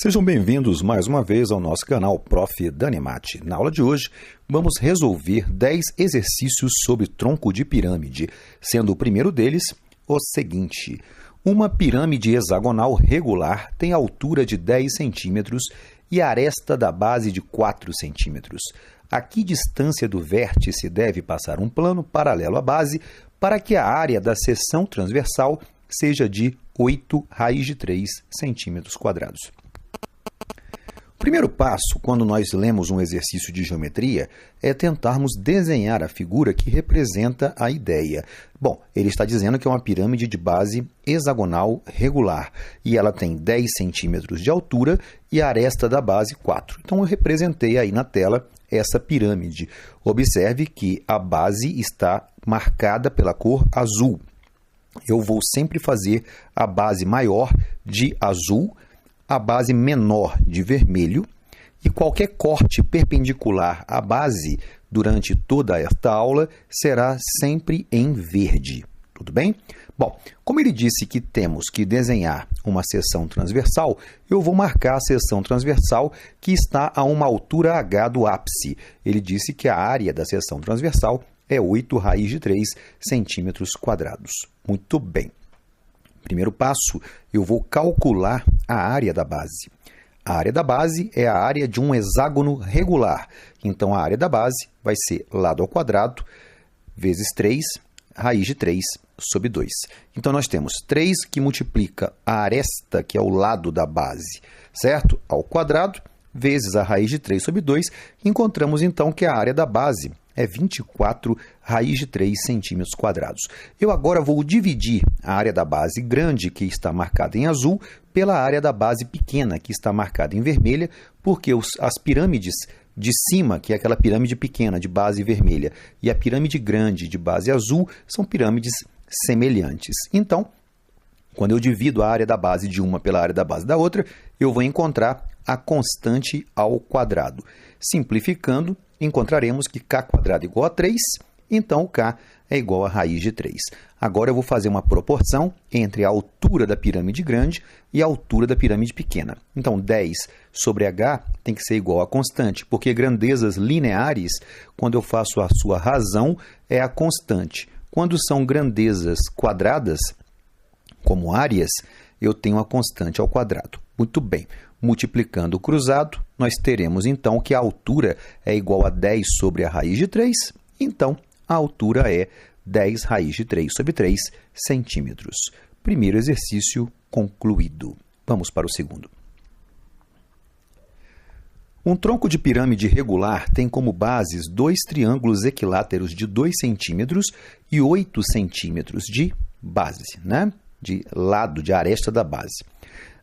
Sejam bem-vindos mais uma vez ao nosso canal Prof. Danimate. Na aula de hoje, vamos resolver 10 exercícios sobre tronco de pirâmide, sendo o primeiro deles o seguinte. Uma pirâmide hexagonal regular tem altura de 10 centímetros e aresta da base de 4 centímetros. A que distância do vértice deve passar um plano paralelo à base para que a área da seção transversal seja de 8 raiz de 3 centímetros quadrados? O primeiro passo, quando nós lemos um exercício de geometria, é tentarmos desenhar a figura que representa a ideia. Bom, ele está dizendo que é uma pirâmide de base hexagonal regular e ela tem 10 centímetros de altura e a aresta da base 4. Então, eu representei aí na tela essa pirâmide. Observe que a base está marcada pela cor azul. Eu vou sempre fazer a base maior de azul, a base menor de vermelho, e qualquer corte perpendicular à base durante toda esta aula será sempre em verde. Tudo bem? Bom, como ele disse que temos que desenhar uma seção transversal, eu vou marcar a seção transversal que está a uma altura H do ápice. Ele disse que a área da seção transversal é 8 raiz de 3 centímetros quadrados. Muito bem. Primeiro passo, eu vou calcular a área da base. A área da base é a área de um hexágono regular. Então, a área da base vai ser lado ao quadrado vezes 3, raiz de 3 sobre 2. Então, nós temos 3 que multiplica a aresta, que é o lado da base, certo? Ao quadrado, vezes a raiz de 3 sobre 2. Encontramos, então, que a área da base é 24 raiz de 3 centímetros quadrados. Eu agora vou dividir a área da base grande, que está marcada em azul, pela área da base pequena, que está marcada em vermelha, porque as pirâmides de cima, que é aquela pirâmide pequena de base vermelha, e a pirâmide grande de base azul, são pirâmides semelhantes. Então, quando eu divido a área da base de uma pela área da base da outra, eu vou encontrar a constante ao quadrado. Simplificando, encontraremos que k² é igual a 3, então o k é igual a raiz de 3. Agora eu vou fazer uma proporção entre a altura da pirâmide grande e a altura da pirâmide pequena. Então, 10 sobre h tem que ser igual a constante, porque grandezas lineares, quando eu faço a sua razão, é a constante. Quando são grandezas quadradas, como áreas, eu tenho a constante ao quadrado. Muito bem. Multiplicando o cruzado, nós teremos então que a altura é igual a 10 sobre a raiz de 3, então a altura é 10 raiz de 3 sobre 3 centímetros. Primeiro exercício concluído. Vamos para o segundo. Um tronco de pirâmide regular tem como bases dois triângulos equiláteros de 2 centímetros e 8 centímetros de base, de lado, de aresta da base.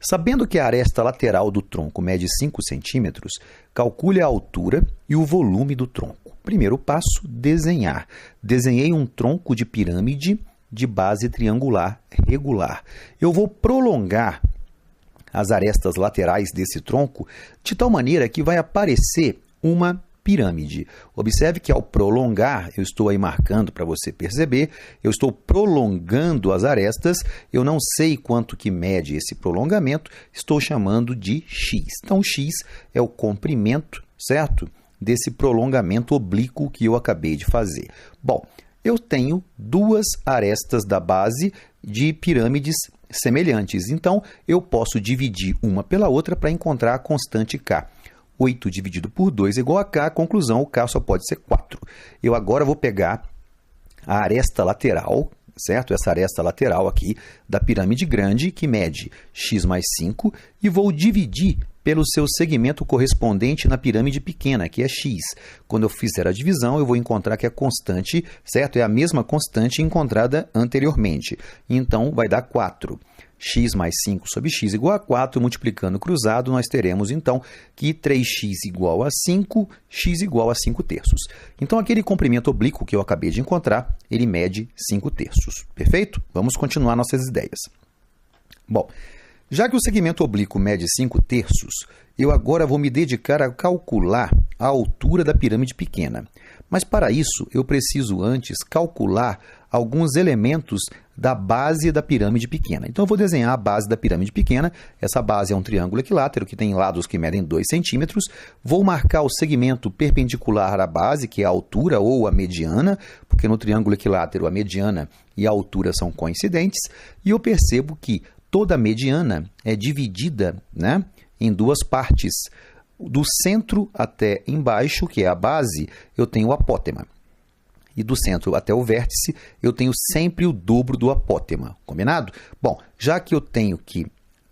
Sabendo que a aresta lateral do tronco mede 5 centímetros, calcule a altura e o volume do tronco. Primeiro passo, desenhar. Desenhei um tronco de pirâmide de base triangular regular. Eu vou prolongar as arestas laterais desse tronco de tal maneira que vai aparecer uma pirâmide. Observe que ao prolongar, eu estou aí marcando para você perceber, eu estou prolongando as arestas, eu não sei quanto que mede esse prolongamento, estou chamando de x. Então, x é o comprimento, certo? Desse prolongamento oblíquo que eu acabei de fazer. Bom, eu tenho duas arestas da base de pirâmides semelhantes, então eu posso dividir uma pela outra para encontrar a constante k. 8 dividido por 2 é igual a k, conclusão, o k só pode ser 4. Eu agora vou pegar a aresta lateral, certo? Essa aresta lateral aqui da pirâmide grande, que mede x mais 5, e vou dividir pelo seu segmento correspondente na pirâmide pequena, que é x. Quando eu fizer a divisão, eu vou encontrar que a constante, certo? É a mesma constante encontrada anteriormente. Então, vai dar 4. X mais 5 sobre x igual a 4, multiplicando cruzado, nós teremos, então, que 3x igual a 5, x igual a 5 terços. Então, aquele comprimento oblíquo que eu acabei de encontrar, ele mede 5 terços. Perfeito? Vamos continuar nossas ideias. Bom, já que o segmento oblíquo mede 5 terços, eu agora vou me dedicar a calcular a altura da pirâmide pequena. Mas para isso, eu preciso antes calcular alguns elementos da base da pirâmide pequena. Então, eu vou desenhar a base da pirâmide pequena. Essa base é um triângulo equilátero que tem lados que medem 2 centímetros. Vou marcar o segmento perpendicular à base, que é a altura ou a mediana, porque no triângulo equilátero a mediana e a altura são coincidentes. E eu percebo que toda mediana é dividida, né, em duas partes. Do centro até embaixo, que é a base, eu tenho o apótema. E do centro até o vértice, eu tenho sempre o dobro do apótema. Combinado? Bom, já que eu tenho que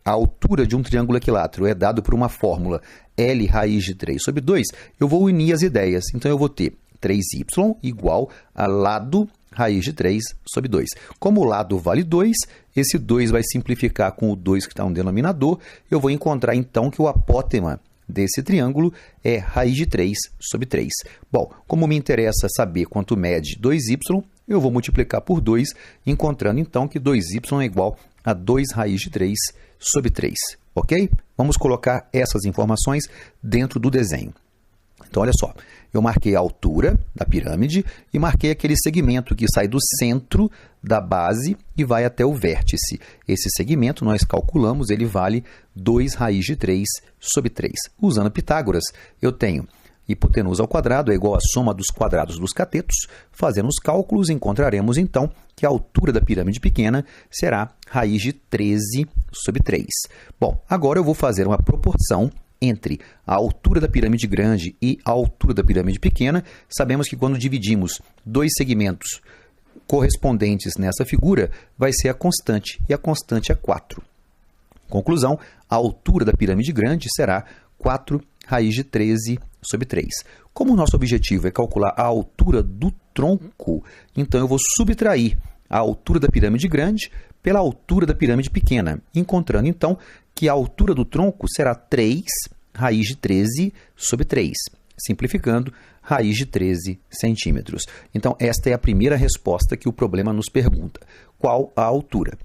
a altura de um triângulo equilátero é dado por uma fórmula L raiz de 3 sobre 2, eu vou unir as ideias. Então, eu vou ter 3y igual a lado raiz de 3 sobre 2. Como o lado vale 2, esse 2 vai simplificar com o 2 que está no denominador. Eu vou encontrar, então, que o apótema desse triângulo é raiz de 3 sobre 3. Bom, como me interessa saber quanto mede 2y, eu vou multiplicar por 2, encontrando então que 2y é igual a 2 raiz de 3 sobre 3. Ok? Vamos colocar essas informações dentro do desenho. Então, olha só, eu marquei a altura da pirâmide e marquei aquele segmento que sai do centro da base e vai até o vértice. Esse segmento, nós calculamos, ele vale 2 raiz de 3 sobre 3. Usando Pitágoras, eu tenho hipotenusa ao quadrado é igual à soma dos quadrados dos catetos. Fazendo os cálculos, encontraremos, então, que a altura da pirâmide pequena será raiz de 13 sobre 3. Bom, agora eu vou fazer uma proporção entre a altura da pirâmide grande e a altura da pirâmide pequena. Sabemos que quando dividimos dois segmentos correspondentes nessa figura, vai ser a constante, e a constante é 4. Conclusão, a altura da pirâmide grande será 4 raiz de 13 sobre 3. Como o nosso objetivo é calcular a altura do tronco, então eu vou subtrair a altura da pirâmide grande pela altura da pirâmide pequena, encontrando então que a altura do tronco será 3 raiz de 13 sobre 3, simplificando, raiz de 13 centímetros. Então, esta é a primeira resposta que o problema nos pergunta. Qual a altura?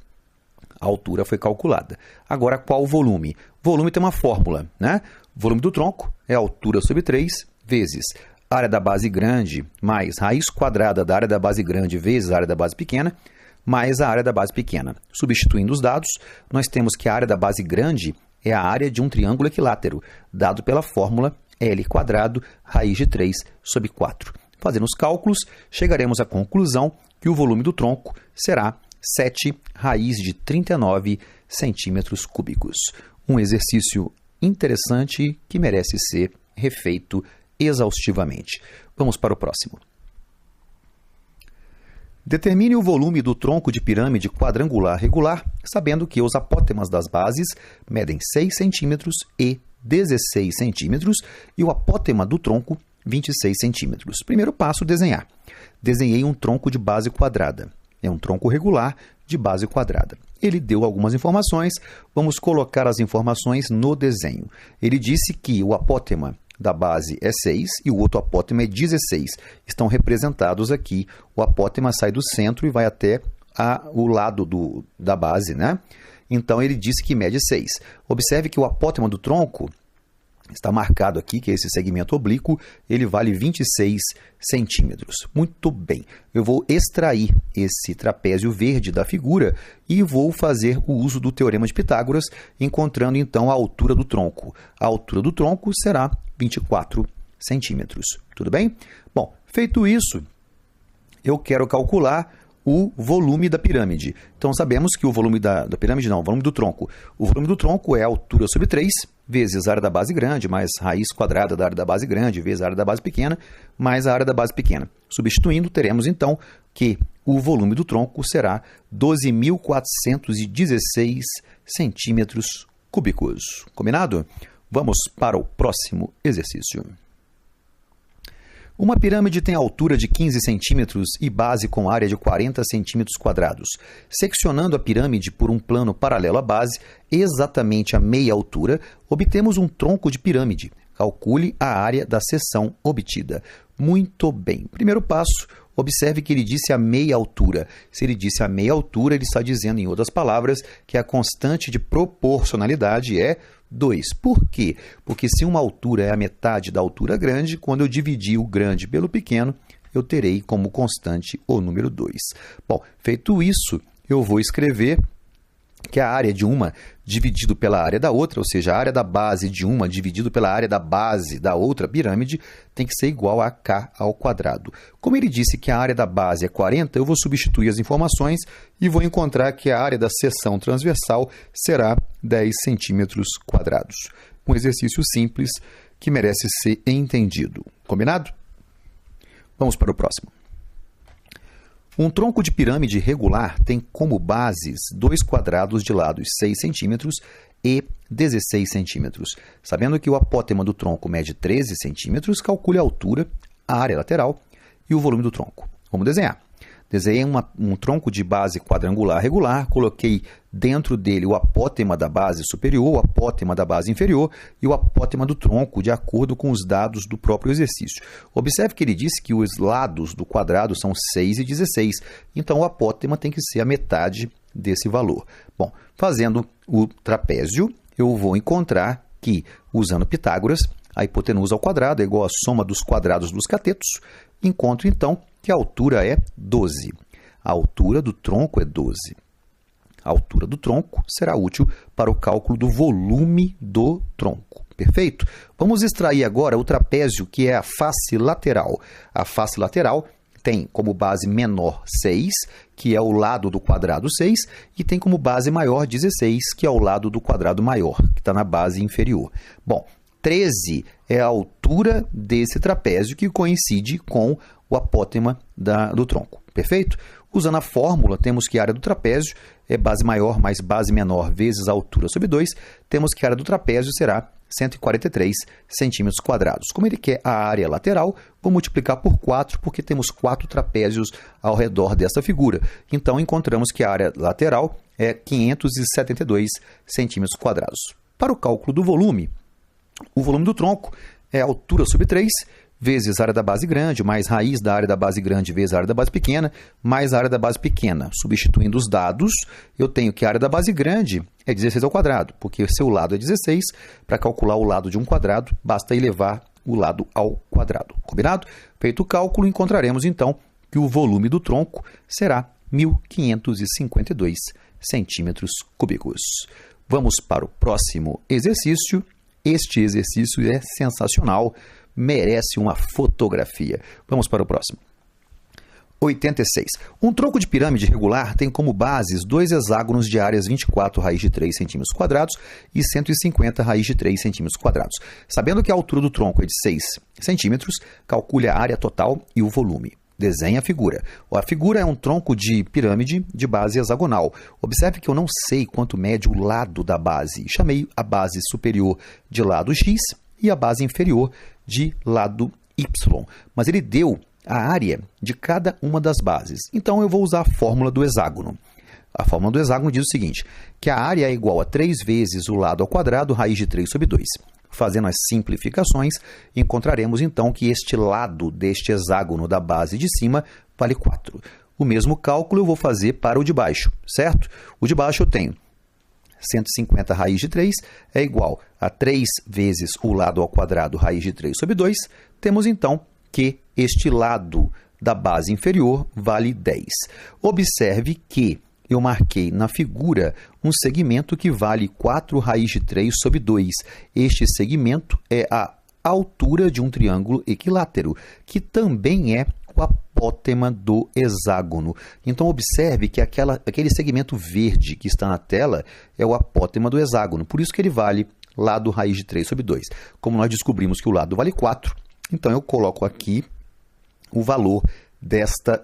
A altura foi calculada. Agora, qual o volume? O volume tem uma fórmula, né? O volume do tronco é a altura sobre 3 vezes área da base grande mais raiz quadrada da área da base grande vezes a área da base pequena, mais a área da base pequena. Substituindo os dados, nós temos que a área da base grande é a área de um triângulo equilátero, dado pela fórmula L quadrado raiz de 3 sobre 4. Fazendo os cálculos, chegaremos à conclusão que o volume do tronco será 7 raiz de 39 centímetros cúbicos. Um exercício interessante que merece ser refeito exaustivamente. Vamos para o próximo. Determine o volume do tronco de pirâmide quadrangular regular, sabendo que os apótemas das bases medem 6 centímetros e 16 centímetros e o apótema do tronco 26 centímetros. Primeiro passo, desenhar. Desenhei um tronco de base quadrada. É um tronco regular de base quadrada. Ele deu algumas informações, vamos colocar as informações no desenho. Ele disse que o apótema da base é 6 e o outro apótema é 16. Estão representados aqui. O apótema sai do centro e vai até o lado da base, né? Então, ele disse que mede 6. Observe que o apótema do tronco está marcado aqui, que é esse segmento oblíquo, ele vale 26 centímetros. Muito bem. Eu vou extrair esse trapézio verde da figura e vou fazer o uso do teorema de Pitágoras, encontrando então a altura do tronco. A altura do tronco será 24 centímetros. Tudo bem? Bom, feito isso, eu quero calcular o volume da pirâmide. Então, sabemos que o volume da pirâmide, não, o volume do tronco. O volume do tronco é a altura sobre 3, vezes a área da base grande, mais raiz quadrada da área da base grande, vezes a área da base pequena, mais a área da base pequena. Substituindo, teremos, então, que o volume do tronco será 12.416 centímetros cúbicos. Combinado? Vamos para o próximo exercício. Uma pirâmide tem altura de 15 centímetros e base com área de 40 centímetros quadrados. Seccionando a pirâmide por um plano paralelo à base, exatamente a meia altura, obtemos um tronco de pirâmide. Calcule a área da seção obtida. Muito bem. Primeiro passo, Observe que ele disse a meia altura. Se ele disse a meia altura, ele está dizendo, em outras palavras, que a constante de proporcionalidade é 2. Por quê? Porque se uma altura é a metade da altura grande, quando eu dividir o grande pelo pequeno, eu terei como constante o número 2. Bom, feito isso, eu vou escrever que a área de uma dividido pela área da outra, ou seja, a área da base de uma dividido pela área da base da outra pirâmide, tem que ser igual a k ao quadrado. Como ele disse que a área da base é 40, eu vou substituir as informações e vou encontrar que a área da seção transversal será 10 centímetros quadrados. Um exercício simples que merece ser entendido. Combinado? Vamos para o próximo. Um tronco de pirâmide regular tem como bases dois quadrados de lados 6 centímetros e 16 centímetros. Sabendo que o apótema do tronco mede 13 centímetros, calcule a altura, a área lateral e o volume do tronco. Vamos desenhar. Desenhei um tronco de base quadrangular regular, coloquei dentro dele o apótema da base superior, o apótema da base inferior e o apótema do tronco, de acordo com os dados do próprio exercício. Observe que ele disse que os lados do quadrado são 6 e 16, então o apótema tem que ser a metade desse valor. Bom, fazendo o trapézio, eu vou encontrar que, usando Pitágoras, a hipotenusa ao quadrado é igual à soma dos quadrados dos catetos. Encontro, então, que a altura é 12. A altura do tronco é 12. A altura do tronco será útil para o cálculo do volume do tronco. Perfeito? Vamos extrair agora o trapézio, que é a face lateral. A face lateral tem como base menor 6, que é o lado do quadrado 6, e tem como base maior 16, que é o lado do quadrado maior, que está na base inferior. Bom, 13 é a altura desse trapézio, que coincide com o apótema do tronco. Perfeito? Usando a fórmula, temos que a área do trapézio é base maior mais base menor vezes a altura sobre 2. Temos que a área do trapézio será 143 centímetros quadrados. Como ele quer a área lateral, vou multiplicar por 4, porque temos 4 trapézios ao redor dessa figura. Então, encontramos que a área lateral é 572 centímetros quadrados. Para o cálculo do volume, o volume do tronco é a altura sobre 3, vezes a área da base grande, mais raiz da área da base grande vezes a área da base pequena, mais a área da base pequena. Substituindo os dados, eu tenho que a área da base grande é 16 ao quadrado, porque seu lado é 16, para calcular o lado de um quadrado, basta elevar o lado ao quadrado. Combinado? Feito o cálculo, encontraremos então que o volume do tronco será 1.552 centímetros cúbicos. Vamos para o próximo exercício. Este exercício é sensacional, merece uma fotografia. Vamos para o próximo. 86. Um tronco de pirâmide regular tem como bases dois hexágonos de áreas 24 raiz de 3 centímetros quadrados e 150 raiz de 3 centímetros quadrados. Sabendo que a altura do tronco é de 6 centímetros, calcule a área total e o volume. Desenhe a figura. A figura é um tronco de pirâmide de base hexagonal. Observe que eu não sei quanto mede o lado da base. Chamei a base superior de lado X e a base inferior de lado Y. Mas ele deu a área de cada uma das bases. Então, eu vou usar a fórmula do hexágono. A fórmula do hexágono diz o seguinte, que a área é igual a 3 vezes o lado ao quadrado, raiz de 3 sobre 2. Fazendo as simplificações, encontraremos então que este lado deste hexágono da base de cima vale 4. O mesmo cálculo eu vou fazer para o de baixo, certo? O de baixo eu tenho 150 raiz de 3 é igual a 3 vezes o lado ao quadrado, raiz de 3 sobre 2. Temos então que este lado da base inferior vale 10. Observe que eu marquei na figura um segmento que vale 4 raiz de 3 sobre 2. Este segmento é a altura de um triângulo equilátero, que também é o apótema do hexágono. Então, observe que aquele segmento verde que está na tela é o apótema do hexágono. Por isso que ele vale lado raiz de 3 sobre 2. Como nós descobrimos que o lado vale 4, então eu coloco aqui o valor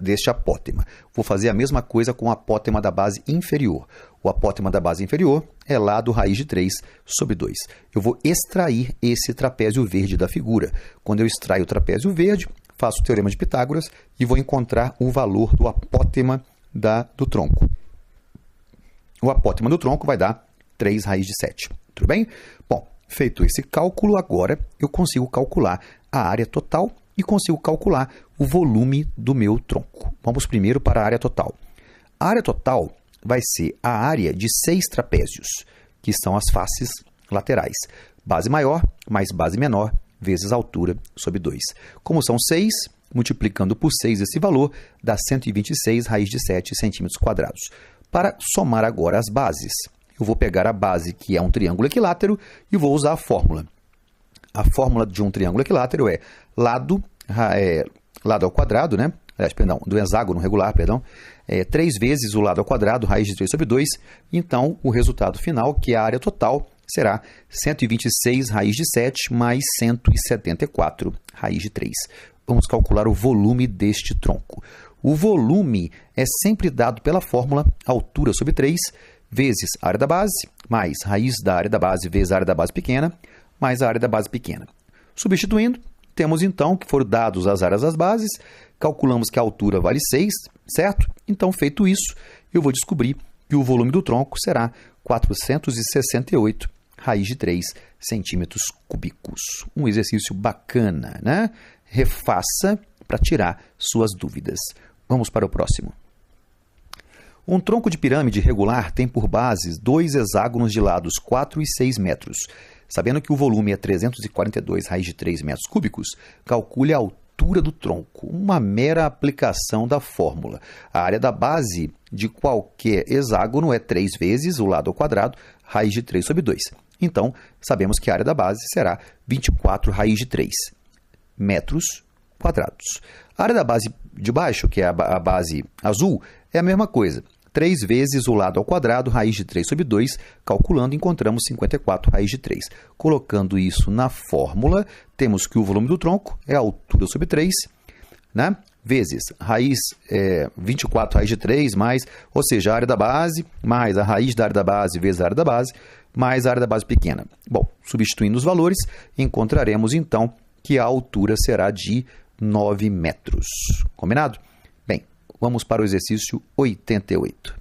deste apótema. Vou fazer a mesma coisa com o apótema da base inferior. O apótema da base inferior é lado raiz de 3 sobre 2. Eu vou extrair esse trapézio verde da figura. Quando eu extraio o trapézio verde, faço o teorema de Pitágoras e vou encontrar o valor do apótema do tronco. O apótema do tronco vai dar 3 raiz de 7. Tudo bem? Bom, feito esse cálculo, agora eu consigo calcular a área total e consigo calcular o volume do meu tronco. Vamos primeiro para a área total. A área total vai ser a área de 6 trapézios, que são as faces laterais. Base maior mais base menor vezes altura sobre 2. Como são 6, multiplicando por 6 esse valor, dá 126 raiz de 7 centímetros quadrados. Para somar agora as bases, eu vou pegar a base, que é um triângulo equilátero, e vou usar a fórmula. A fórmula de um triângulo equilátero é lado ao quadrado, né? Do hexágono regular, 3 vezes o lado ao quadrado, raiz de 3 sobre 2. Então, o resultado final, que é a área total, será 126 raiz de 7 mais 174 raiz de 3. Vamos calcular o volume deste tronco. O volume é sempre dado pela fórmula altura sobre 3 vezes a área da base, mais raiz da área da base vezes a área da base pequena, mais a área da base pequena. Substituindo, temos então que foram dados as áreas das bases, calculamos que a altura vale 6, certo? Então, feito isso, eu vou descobrir que o volume do tronco será 468 raiz de 3 centímetros cúbicos. Um exercício bacana, né? Refaça para tirar suas dúvidas. Vamos para o próximo. Um tronco de pirâmide regular tem por bases 2 hexágonos de lados 4 e 6 metros. Sabendo que o volume é 342 raiz de 3 metros cúbicos, calcule a altura do tronco, uma mera aplicação da fórmula. A área da base de qualquer hexágono é 3 vezes o lado ao quadrado, raiz de 3 sobre 2. Então, sabemos que a área da base será 24 raiz de 3 metros quadrados. A área da base de baixo, que é a base azul, é a mesma coisa. 3 vezes o lado ao quadrado, raiz de 3 sobre 2, calculando, encontramos 54 raiz de 3. Colocando isso na fórmula, temos que o volume do tronco é a altura sobre 3, né? Vezes 24 raiz de 3, mais, ou seja, a área da base, mais a raiz da área da base vezes a área da base, mais a área da base pequena. Bom, substituindo os valores, encontraremos então que a altura será de 9 metros. Combinado? Bem, vamos para o exercício 88.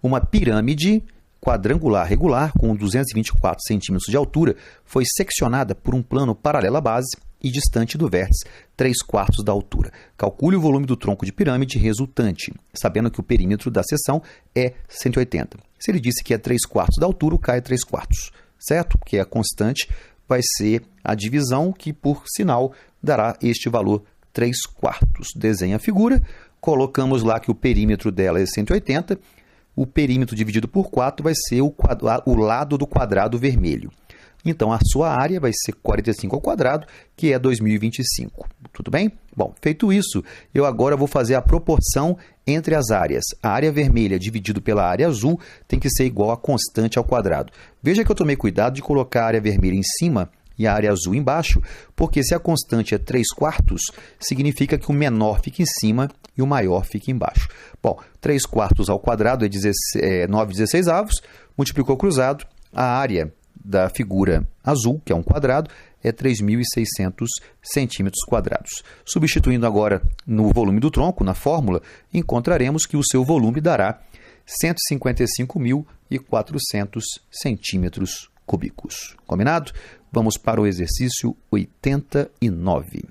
Uma pirâmide quadrangular regular com 224 centímetros de altura foi seccionada por um plano paralelo à base e distante do vértice 3/4 da altura. Calcule o volume do tronco de pirâmide resultante, sabendo que o perímetro da seção é 180. Se ele disse que é 3/4 da altura, o K é 3/4, certo? Porque a constante vai ser a divisão que, por sinal, dará este valor 3/4. Desenha a figura, colocamos lá que o perímetro dela é 180, o perímetro dividido por 4 vai ser o lado do quadrado vermelho. Então, a sua área vai ser 45 ao quadrado, que é 2025. Tudo bem? Bom, feito isso, eu agora vou fazer a proporção entre as áreas. A área vermelha dividido pela área azul tem que ser igual a constante ao quadrado. Veja que eu tomei cuidado de colocar a área vermelha em cima e a área azul embaixo, porque se a constante é 3/4, significa que o menor fica em cima e o maior fica embaixo. Bom, 3/4 ao quadrado é 9/16, multiplicou cruzado, a área da figura azul, que é um quadrado, é 3.600 centímetros quadrados. Substituindo agora no volume do tronco, na fórmula, encontraremos que o seu volume dará 155.400 centímetros cúbicos. Combinado? Vamos para o exercício 89.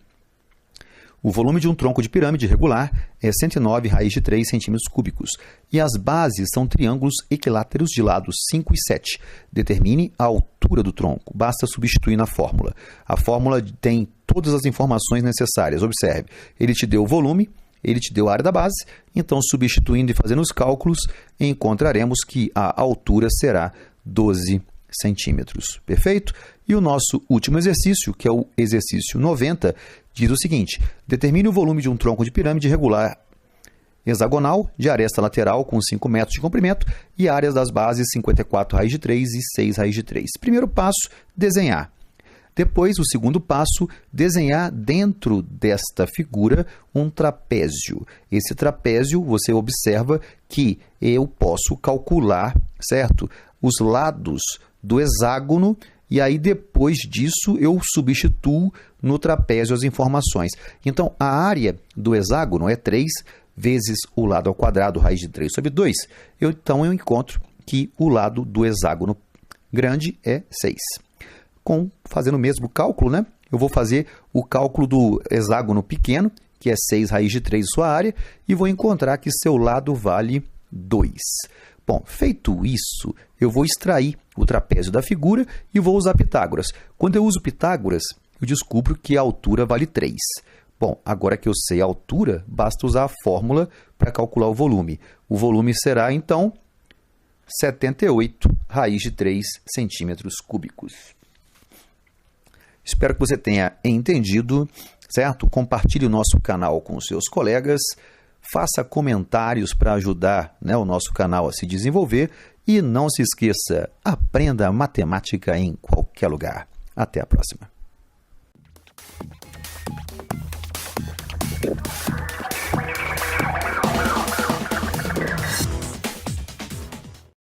O volume de um tronco de pirâmide regular é 109 raiz de 3 centímetros cúbicos e as bases são triângulos equiláteros de lados 5 e 7. Determine a altura do tronco. Basta substituir na fórmula. A fórmula tem todas as informações necessárias. Observe, ele te deu o volume, ele te deu a área da base, então substituindo e fazendo os cálculos, encontraremos que a altura será 12 centímetros. Perfeito? E o nosso último exercício, que é o exercício 90, diz o seguinte: determine o volume de um tronco de pirâmide regular hexagonal de aresta lateral com 5 metros de comprimento e áreas das bases 54 raiz de 3 e 6 raiz de 3. Primeiro passo, desenhar. Depois, o segundo passo, desenhar dentro desta figura um trapézio. Esse trapézio, você observa que eu posso calcular, certo? Os lados do hexágono e aí depois disso eu substituo no trapézio as informações. Então, a área do hexágono é 3 vezes o lado ao quadrado, raiz de 3 sobre 2. Então, eu encontro que o lado do hexágono grande é 6. Fazendo o mesmo cálculo, né? eu vou fazer o cálculo do hexágono pequeno, que é 6 raiz de 3 sua área, e vou encontrar que seu lado vale 2. Bom, feito isso, eu vou extrair o trapézio da figura e vou usar Pitágoras. Quando eu uso Pitágoras, eu descubro que a altura vale 3. Bom, agora que eu sei a altura, basta usar a fórmula para calcular o volume. O volume será, então, 78 raiz de 3 centímetros cúbicos. Espero que você tenha entendido, certo? Compartilhe o nosso canal com os seus colegas, faça comentários para ajudar, o nosso canal a se desenvolver e não se esqueça, aprenda matemática em qualquer lugar. Até a próxima.